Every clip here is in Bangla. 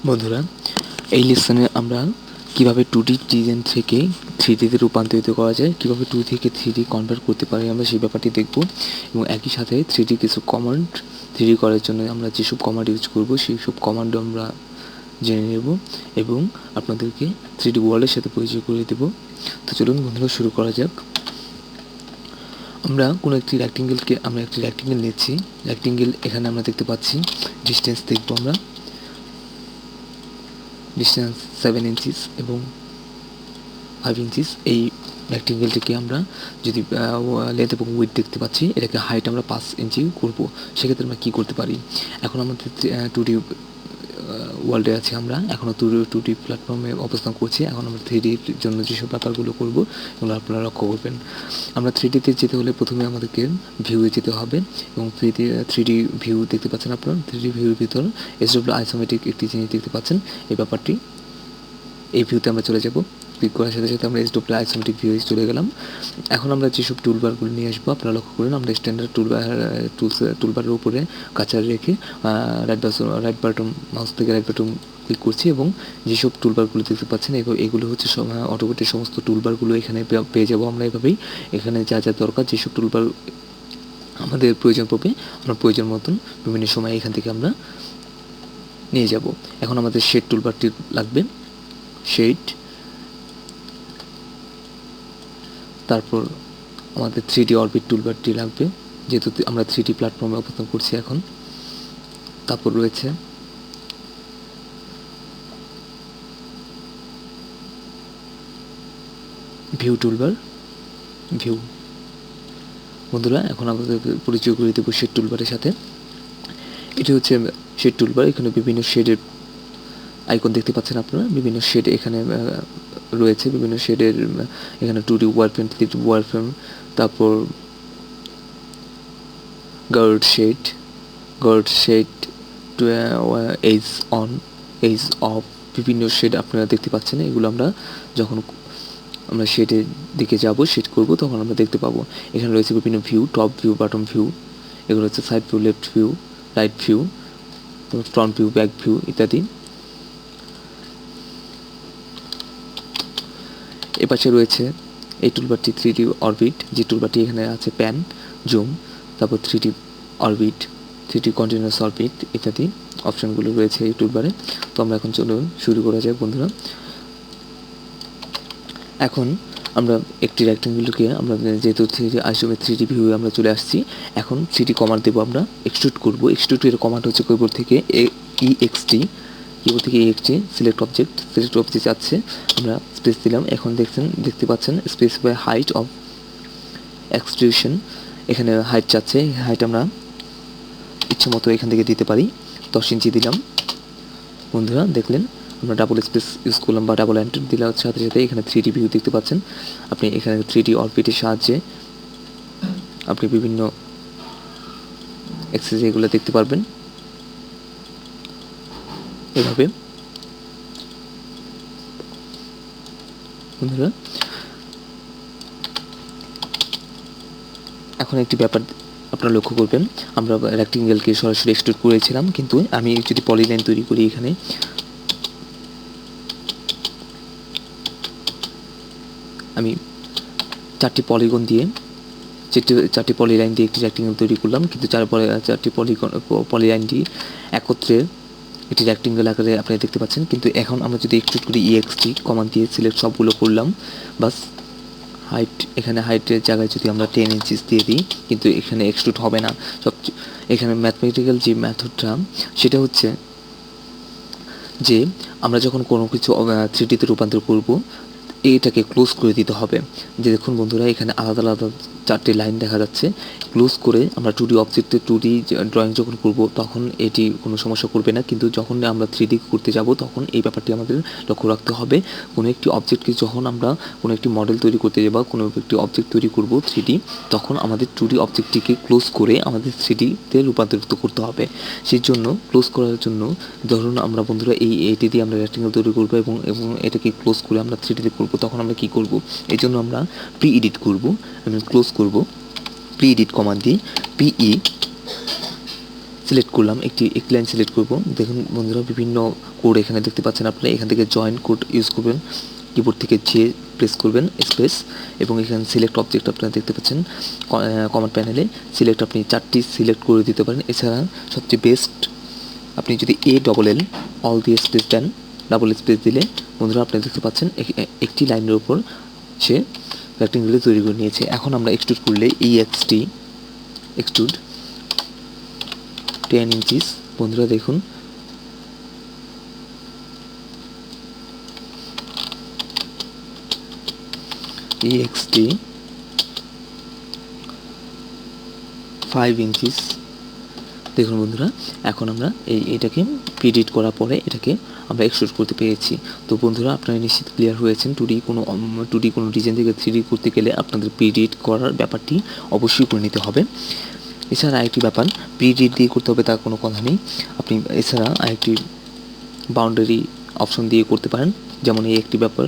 বন্ধুরা, এই লেসনে আমরা কিভাবে 2D ডিজাইন থেকে 3D তে রূপান্তরিত করা যায়, কিভাবে 2 থেকে 3D কনভার্ট করতে পারি আমরা সেই ব্যাপারটি দেখব। এবং একই সাথে 3D কিছু কমান্ড 3D করার জন্য আমরা যেসব কমান্ড ইউজ করব সেই সব কমান্ডও আমরা জেনে নেব এবং আপনাদেরকে 3D ওয়ার্ল্ডের সাথে পরিচয় করে দেব। তো চলুন বন্ধুরা, শুরু করা যাক। আমরা কোনো একটি রেক্টেঙ্গেল নিচ্ছি। রেক্টেঙ্গেল এখানে আমরা দেখতে পাচ্ছি ডিস্টেন্স দেখব আমরা, ডিস্টেন্স 7 ইঞ্চিস এবং 5 ইঞ্চিস। এই রেক্টেঙ্গেলটিকে আমরা যদি লেন্থ এবং উইডথ দেখতে পাচ্ছি, এটাকে হাইট আমরা 5 ইঞ্চি করব। সেক্ষেত্রে আমরা কী করতে পারি? এখন আমাদের 2D ওয়ার্ল্ডে আছি, আমরা এখনও 2D প্ল্যাটফর্মে অবস্থান করছি। এখন আমরা 3Dর জন্য যেসব ব্যাপারগুলো করবো এগুলো আপনারা লক্ষ্য করবেন। আমরা 3Dতে যেতে হলে প্রথমে আমাদেরকে ভিউয়ে যেতে হবে এবং 3D ভিউ দেখতে পাচ্ছেন আপনারা। 3D ভিউর ভিতর আইসোমেট্রিক একটি জিনিস দেখতে পাচ্ছেন। এই ব্যাপারটি এই ভিউতে আমরা চলে যাব। ক্লিক করার সাথে সাথে আমরা আইসোমেট্রিক ভিউ চলে গেলাম। এখন আমরা যেসব টুলবারগুলো নিয়ে আসবো আপনারা লক্ষ্য করুন, আমরা স্ট্যান্ডার্ড টুলবারের উপরে কাঁচা রেখে রাইট বাটন মাউস থেকে রাইট বাটন ক্লিক করছি এবং যেসব টুলবারগুলো দেখতে পাচ্ছেন এগুলো হচ্ছে অটোক্যাডের সমস্ত টুলবারগুলো এখানে পেয়ে যাবো আমরা। এভাবেই এখানে যা যা দরকার, যেসব টুলবার আমাদের প্রয়োজন পড়বে আমরা প্রয়োজন মতন বিভিন্ন সময় এখান থেকে আমরা নিয়ে যাব। এখন আমাদের শেড টুলবারটি লাগবে, শেড। তারপর আমাদের 3D অরবিট টুলবারটি লাগবে, যেহেতু আমরা 3D প্ল্যাটফর্মে অবস্থান করছি এখন। তারপর রয়েছে ভিউ টুলবার, ভিউ। বন্ধুরা, এখন আমাদের পরিচয় করে দেবো শেড টুলবারের সাথে। এটি হচ্ছে শেড টুলবার। এখানে বিভিন্ন শেডের আইকন দেখতে পাচ্ছেন আপনারা। বিভিন্ন শেড এখানে রয়েছে, বিভিন্ন শেডের এখানে 2D ওয়ারফ্রেম, 3D ওয়ারফ্রেম, তারপর Gouraud shade, edge on, edge off, বিভিন্ন শেড আপনারা দেখতে পাচ্ছেন। এগুলো আমরা যখন আমরা শেডের দিকে যাব, শেড করব, তখন আমরা দেখতে পাবো। এখানে রয়েছে বিভিন্ন view, top view, bottom view. এগুলো হচ্ছে side view, left view, right view, front view, back view ইত্যাদি। এপাশে রয়েছে এই টুলবারটি 3D অরবিট, যে টুলবারটি এখানে আছে প্যান, জুম, তারপর 3D orbit, 3D continuous orbit ইত্যাদি অপশানগুলো রয়েছে এই টুলবারে। তো আমরা এখন চলুন শুরু করা যাক বন্ধুরা। এখন আমরা একটি রেক্টেঙ্গেলকে আমরা যেহেতু 3D ভিউ আমরা চলে আসছি, এখন 3D কমান্ড দেবো আমরা, এক্সট্রুড করবো। এক্সট্রুডের কমান্ড হচ্ছে কিবোর্ড থেকে EXT, সিলেক্ট অবজেক্ট আছে, আমরা স্পেস দিলাম। এখন দেখতে পাচ্ছেন স্পেসিফাই হাইট অফ এক্সট্রুশন, এখানে হাইট চাচ্ছে। হাইট আমরা ইচ্ছে মতো এখান থেকে দিতে পারি, 10 ইঞ্চি দিলাম। বন্ধুরা দেখলেন, আমরা ডাবল স্পেস ইউজ করলাম বা ডাবল এন্টার দিলাম, সাথে সাথে এখানে 3D ভিউ দেখতে পাচ্ছেন। আপনি এখানে 3D অরবিটের সাহায্যে আপনি বিভিন্ন এক্সেস এগুলো দেখতে পারবেন এভাবে। বন্ধুরা, এখন একটি ব্যাপার আপনারা লক্ষ্য করবেন, আমরা রেক্টেঙ্গেলকে সরাসরি এক্সট্রুড করেছিলাম, কিন্তু আমি যদি পলিলাইন তৈরি করি, এখানে আমি 4টি পলিগন দিয়ে, 4টি পলিলাইন দিয়ে একটি রেক্টেঙ্গেল তৈরি করলাম, কিন্তু 4টি পলিলাইনটি একত্রে একটি রেক্টেঙ্গেল আকারে আপনারা দেখতে পাচ্ছেন। কিন্তু এখন আমরা যদি এক্সট্রুড করি, EXT কমান্ড দিয়ে সিলেক্ট সবগুলো করলাম, বাস হাইট, এখানে হাইটের জায়গায় যদি আমরা 10 ইঞ্চিস দিয়ে দিই, কিন্তু এখানে এক্সট্রুড হবে না। এখানে ম্যাথমেটিক্যাল যে মেথডটা সেটা হচ্ছে যে আমরা যখন কোনো কিছু 3Dতে রূপান্তর করব, এটাকে ক্লোজ করে দিতে হবে। যে দেখুন বন্ধুরা, এখানে আলাদা আলাদা 4টি লাইন দেখা যাচ্ছে। ক্লোজ করে আমরা 2D অবজেক্টে 2D ড্রয়িং যখন করব তখন এটি কোনো সমস্যা করবে না, কিন্তু যখন আমরা 3D করতে যাব তখন এই ব্যাপারটি আমাদের লক্ষ্য রাখতে হবে। কোনো একটি অবজেক্টকে যখন আমরা কোনো একটি মডেল তৈরি করতে যাব, কোনো একটি অবজেক্ট তৈরি করব 3D, তখন আমাদের 2D অবজেক্টটিকে ক্লোজ করে আমাদের 3Dতে রূপান্তরিত করতে হবে। সেই জন্য ক্লোজ করার জন্য ধরুন আমরা বন্ধুরা এটি দিয়ে আমরা রেক্টেঙ্গেল তৈরি করবো এবং এটাকে ক্লোজ করে আমরা 3Dতে করব, তখন আমরা কী করব? এই জন্য আমরা প্রি-এডিট করবো, আমি ক্লোজ করব, প্রি-এডিট কমান্ড দিয়ে PE সিলেক্ট করলাম, একটি লাইন সিলেক্ট করব। দেখুন বন্ধুরা বিভিন্ন কোড এখানে দেখতে পাচ্ছেন আপনারা। এখান থেকে জয়েন কোড ইউজ করবেন, কিবোর্ড থেকে যে প্রেস করবেন স্পেস, এবং এখানে সিলেক্ট অবজেক্ট আপনারা দেখতে পাচ্ছেন কমান্ড প্যানেলে। সিলেক্ট আপনি 4টি সিলেক্ট করে দিতে পারেন। এছাড়া সবচেয়ে বেস্ট আপনি যদি ALL অল দিয়ে স্পেস দেন, ডাবল স্পেস দিলে বন্ধুরা আপনি দেখতে পাচ্ছেন একটি লাইনের উপর সে রেক্টেঙ্গেল তৈরি করে নিয়েছে। এখন আমরা এক্সট্রুড করলে এক্সট্রুড 10 ইঞ্চিস, বন্ধুরা দেখুন EXT 5 ইঞ্চিস। দেখুন বন্ধুরা এখন আমরা এটাকে PEdit করার পরে এটাকে আমরা এক্সট্রুড করতে পেরেছি। তো বন্ধুরা আপনারা নিশ্চিত ক্লিয়ার হয়েছেন। 2D কোনো ডিজাইন থেকে 3D করতে গেলে আপনাদের PEdit করার ব্যাপারটি অবশ্যই করে নিতে হবে। এছাড়া আরেকটি ব্যাপার, PEdit দিয়ে করতে হবে তার কোনো কথা নেই। আপনি এছাড়া আরেকটি বাউন্ডারি অপশন দিয়ে করতে পারেন, যেমন এই একটি ব্যাপার।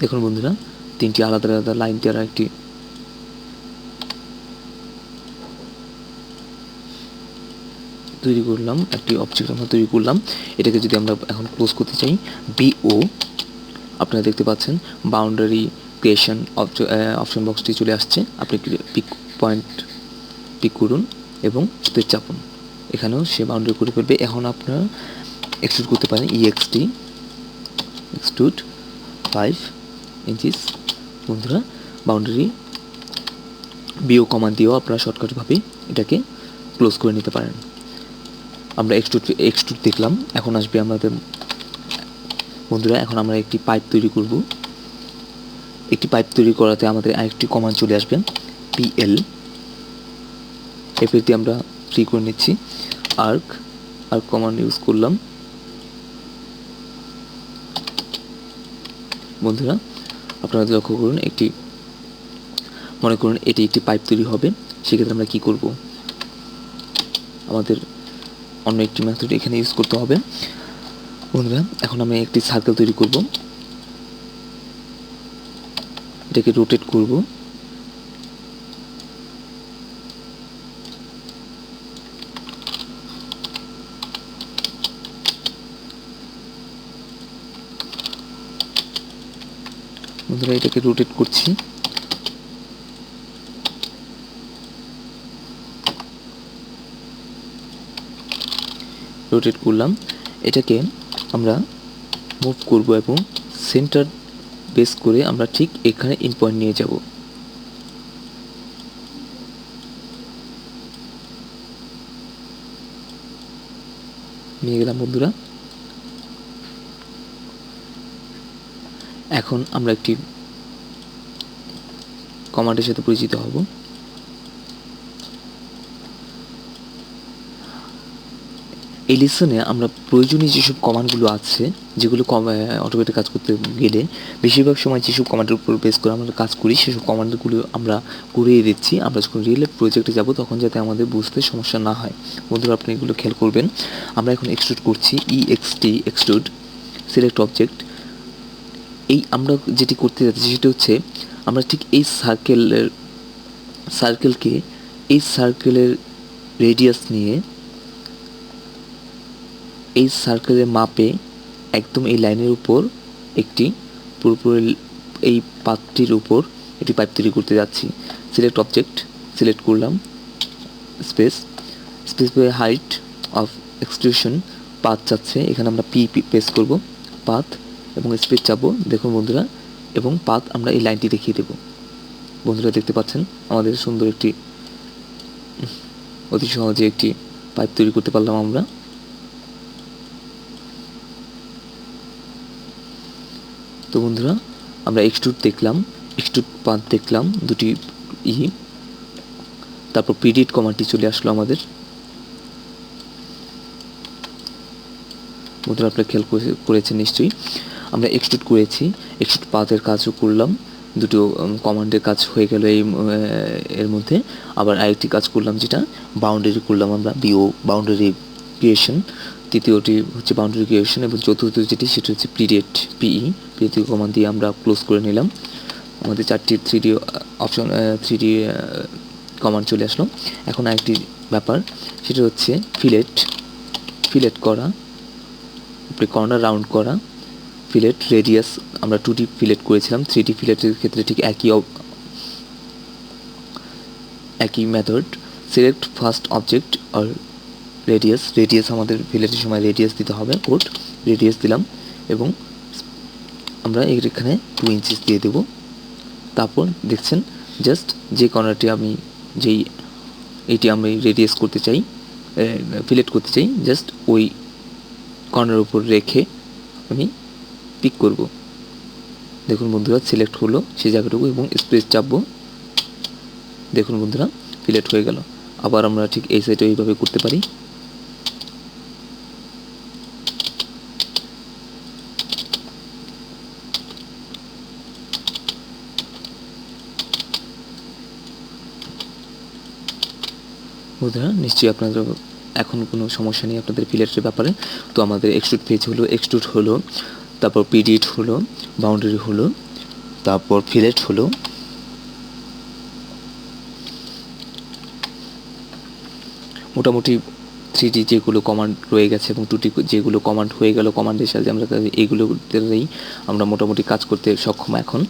দেখুন বন্ধুরা 3টি আলাদা আলাদা লাইন দেওয়ার একটি তৈরি করলাম, একটি অবজেক্ট আমরা তৈরি করলাম। এটাকে যদি আমরা এখন ক্লোজ করতে চাই, BO আপনারা দেখতে পাচ্ছেন বাউন্ডারি ক্রিয়েশন অপশন বক্সটি চলে আসছে। আপনি পিক করুন এবং স্পেস চাপুন, এখানেও সে বাউন্ডারি করে ফেলবে। এখন আপনারা এক্সট্রুড করতে পারেন এক্সট্রুড 5 ইঞ্চিস। বন্ধুরা বাউন্ডারি BO কমান্ড দিয়েও আপনারা শর্টকাটভাবে এটাকে ক্লোজ করে নিতে পারেন। আমরা এক্সট্রুড দেখলাম। এখন আসবে আমাদের বন্ধুরা, এখন আমরা একটি পাইপ তৈরি করব। একটি পাইপ তৈরি করাতে আমাদের আরেকটি কমান্ড চলে আসবে, PL। এফএর দিয়ে আমরা ফ্রি করে নিচ্ছি। আর্ক কমান্ড ইউজ করলাম। বন্ধুরা আপনারা লক্ষ্য করুন, মনে করুন এটি একটি পাইপ তৈরি হবে। সেক্ষেত্রে আমরা কি করব, আমাদের অন্য একটি মেথড এখানে ইউজ করতে হবে। বন্ধুরা এখন আমি একটি সার্কেল তৈরি করব, এটাকে রোটেট করব। বন্ধুরা এটাকে রোটেট করছি। রোটেট করলাম, এটাকে আমরা মুভ করব এবং সেন্টার বেস করে আমরা ঠিক এখানে ইন পয়েন্ট নিয়ে যাব। নিয়ে গেলাম বন্ধুরা। এখন আমরা একটি কমান্ডের সাথে পরিচিত হব। এই লেসনে আমরা প্রয়োজনীয় যেসব কমান্ডগুলো আছে, যেগুলো অটোক্যাডে কাজ করতে গেলে বেশিরভাগ সময় যেসব কমান্ডের উপর বেস করে আমরা কাজ করি, সেসব কমান্ডগুলো আমরা করিয়ে দিচ্ছি। আমরা যখন রিয়েল লাইফ প্রজেক্টে যাব তখন যাতে আমাদের বুঝতে সমস্যা না হয়। বন্ধুরা আপনি এগুলো খেয়াল করবেন। আমরা এখন এক্সট্রুড করছি, এক্সট্রুড সিলেক্ট অবজেক্ট। আমরা যেটি করতে যাচ্ছি সেটা হচ্ছে, আমরা ঠিক এই সার্কেলের রেডিয়াস নিয়ে এই সার্কেলের মাপে একদম এই লাইনের উপর একটি পুরোপুরি এই পাতটির উপর একটি পাইপ তৈরি করতে যাচ্ছি। সিলেক্ট অবজেক্ট সিলেক্ট করলাম, space height of extrusion path চাচ্ছে। এখানে আমরা প্রেস করব, পাথ এবং স্পেস চাপবো। দেখুন বন্ধুরা, এবং পাথ আমরা এই লাইনটি দেখিয়ে দেব। বন্ধুরা দেখতে পাচ্ছেন আমাদের সুন্দর একটি অতি সহজে একটি পাইপ তৈরি করতে পারলাম আমরা। তো বন্ধুরা আমরা এক্সট্রুড দেখলাম, এক্সট্রুড পাথ দেখলাম দুটি তারপর PEdit কমান্ডটি চলে আসলো আমাদের। বন্ধুরা আপনারা খেয়াল করেছেন নিশ্চয়ই। আমরা এক্সট্রুড করেছি, এক্সট্রুড পাথের কাজও করলাম, দুটো কমান্ডের কাজ হয়ে গেল এর মধ্যে। আবার আরেকটি কাজ করলাম, যেটা বাউন্ডারি করলাম আমরা, BO বাউন্ডারি ক্রিয়েশন। তৃতীয়টি হচ্ছে বাউন্ডারি ক্রিয়েশন এবং চতুর্থ যেটি সেটা হচ্ছে PEdit কমান্ড দিয়ে আমরা ক্লোজ করে নিলাম। আমাদের 4টি 3D অপশন 3D কমান্ড চলে আসলো। এখন আরেকটি ব্যাপার, সেটা হচ্ছে ফিলেট করা, উপরে কর্নার রাউন্ড করা, ফিলেট রেডিয়াস। আমরা 2D ফিলেট করেছিলাম, 3D ফিলেটের ক্ষেত্রে ঠিক একই মেথড। সিলেক্ট ফার্স্ট অবজেক্ট আর রেডিয়াস আমাদের ফিলেটের সময় রেডিয়াস দিতে হবে, কোড রেডিয়াস দিলাম এবং আমরা এখানে 2 ইঞ্চিস দিয়ে দেব। তারপর দেখছেন জাস্ট যে কর্নারটি এইটি আমি রেডিয়াস করতে চাই, ফিলেট করতে চাই, জাস্ট ওই কর্নারের উপর রেখে আমি পিক করব। দেখুন বন্ধুরা সিলেক্ট হলো সেই জায়গাটুকু এবং স্পেস চাপবো। দেখুন বন্ধুরা ফিলেট হয়ে গেল। আবার আমরা ঠিক এই সাইডে এইভাবে করতে পারি। বন্ধুরা নিশ্চয়ই আপনাদের এখন কোনো সমস্যা নেই আপনাদের ফিলেটের ব্যাপারে। তো আমাদের এক্সট্রুড হলো, তারপর PEdit হলো, বাউন্ডারি হলো, তারপর ফিলেট হলো। মোটামুটি 3D যেগুলো কমান্ড রয়ে গেছে এবং 2D যেগুলো কমান্ড হয়ে গেল, কমান্ডের সাথে আমরা এইগুলোতেই আমরা মোটামুটি কাজ করতে সক্ষম এখন।